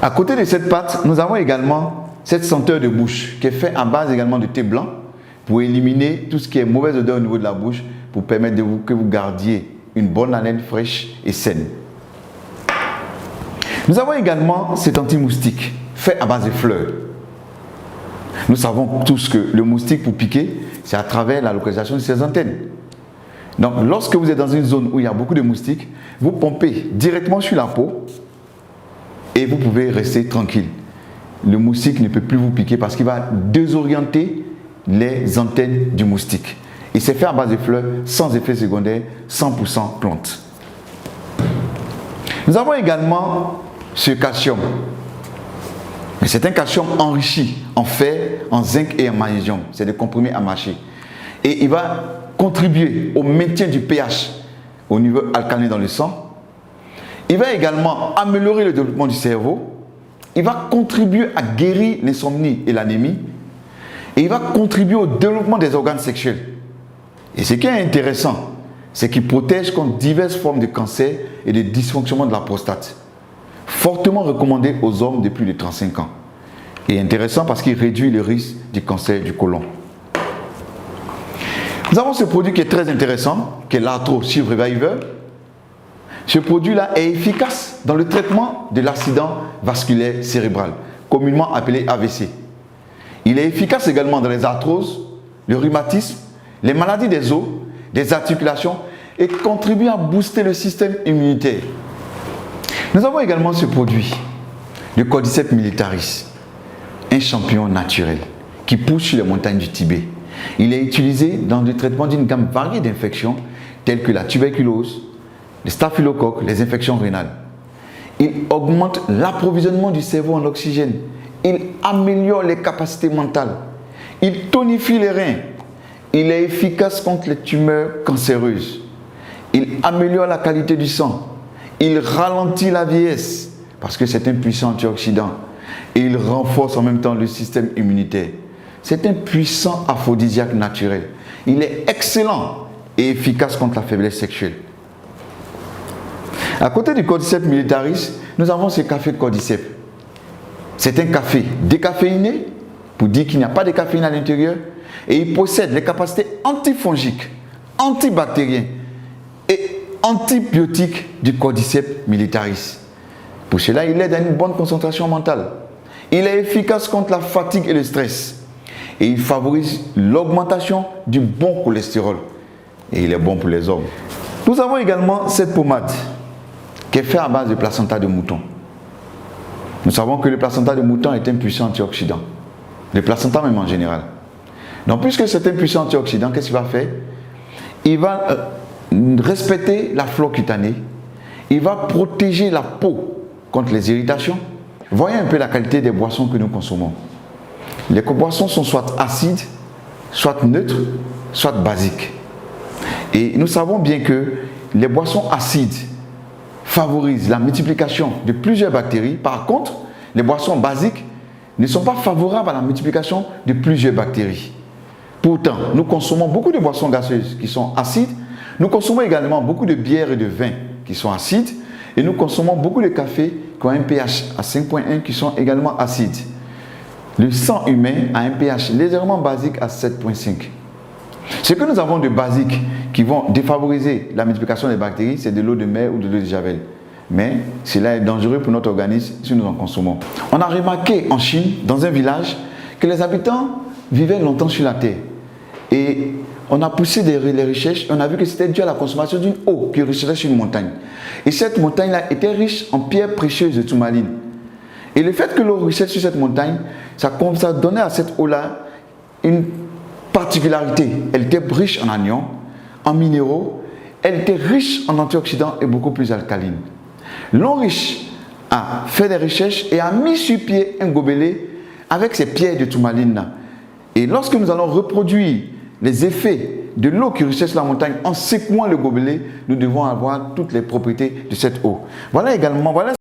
À côté de cette pâte, nous avons également cette senteur de bouche qui est faite à base également de thé blanc pour éliminer tout ce qui est mauvaise odeur au niveau de la bouche pour permettre que vous gardiez une bonne haleine fraîche et saine. Nous avons également cet anti-moustique fait à base de fleurs. Nous savons tous que le moustique pour piquer, c'est à travers la localisation de ses antennes. Donc lorsque vous êtes dans une zone où il y a beaucoup de moustiques, vous pompez directement sur la peau et vous pouvez rester tranquille. Le moustique ne peut plus vous piquer parce qu'il va désorienter les antennes du moustique. Et c'est fait à base de fleurs, sans effet secondaire, 100% plante. Nous avons également ce calcium. Mais c'est un calcium enrichi en fer, en zinc et en magnésium. C'est des comprimés à mâcher. Et il va contribuer au maintien du pH au niveau alcalin dans le sang. Il va également améliorer le développement du cerveau. Il va contribuer à guérir l'insomnie et l'anémie. Et il va contribuer au développement des organes sexuels. Et ce qui est intéressant, c'est qu'il protège contre diverses formes de cancer et de dysfonctionnement de la prostate. Fortement recommandé aux hommes de plus de 35 ans. Et intéressant parce qu'il réduit le risque du cancer du côlon. Nous avons ce produit qui est très intéressant, qui est l'Arthro Shield Reviver. Ce produit-là est efficace dans le traitement de l'accident vasculaire cérébral, communément appelé AVC. Il est efficace également dans les arthroses, le rhumatisme, les maladies des os, des articulations et contribue à booster le système immunitaire. Nous avons également ce produit, le Cordyceps militaris, un champignon naturel qui pousse sur les montagnes du Tibet. Il est utilisé dans le traitement d'une gamme variée d'infections telles que la tuberculose, le staphylocoque, les infections rénales. Il augmente l'approvisionnement du cerveau en oxygène. Il améliore les capacités mentales. Il tonifie les reins. Il est efficace contre les tumeurs cancéreuses. Il améliore la qualité du sang. Il ralentit la vieillesse parce que c'est un puissant antioxydant. Et il renforce en même temps le système immunitaire. C'est un puissant aphrodisiaque naturel. Il est excellent et efficace contre la faiblesse sexuelle. À côté du Cordyceps militaris, nous avons ce café Cordyceps. C'est un café décaféiné, pour dire qu'il n'y a pas de caféine à l'intérieur, et il possède les capacités antifongiques, antibactériennes et antibiotiques du Cordyceps militaris. Pour cela, il aide à une bonne concentration mentale. Il est efficace contre la fatigue et le stress. Et il favorise l'augmentation du bon cholestérol. Et il est bon pour les hommes. Nous avons également cette pommade qui est faite à base de placenta de mouton. Nous savons que le placenta de mouton est un puissant antioxydant. Le placenta même en général. Donc puisque c'est un puissant antioxydant, qu'est-ce qu'il va faire? Il va respecter la flore cutanée. Il va protéger la peau contre les irritations. Voyez un peu la qualité des boissons que nous consommons. Les boissons sont soit acides, soit neutres, soit basiques. Et nous savons bien que les boissons acides favorisent la multiplication de plusieurs bactéries. Par contre, les boissons basiques ne sont pas favorables à la multiplication de plusieurs bactéries. Pourtant, nous consommons beaucoup de boissons gazeuses qui sont acides. Nous consommons également beaucoup de bières et de vins qui sont acides. Et nous consommons beaucoup de cafés qui ont un pH à 5,1 qui sont également acides. Le sang humain a un pH légèrement basique à 7,5. Ce que nous avons de basiques qui vont défavoriser la multiplication des bactéries, c'est de l'eau de mer ou de l'eau de javel. Mais cela est dangereux pour notre organisme si nous en consommons. On a remarqué en Chine, dans un village, que les habitants vivaient longtemps sur la terre. Et on a poussé les recherches et on a vu que c'était dû à la consommation d'une eau qui ruisselait sur une montagne. Et cette montagne-là était riche en pierres précieuses de tourmaline. Et le fait que l'eau ruisselle sur cette montagne, ça donnait à cette eau-là une particularité. Elle était riche en anions, en minéraux, elle était riche en antioxydants et beaucoup plus alcaline. L'homme riche a fait des recherches et a mis sur pied un gobelet avec ces pierres de tourmaline-là. Et lorsque nous allons reproduire les effets de l'eau qui ruisselle sur la montagne en secouant le gobelet, nous devons avoir toutes les propriétés de cette eau. Voilà également, voilà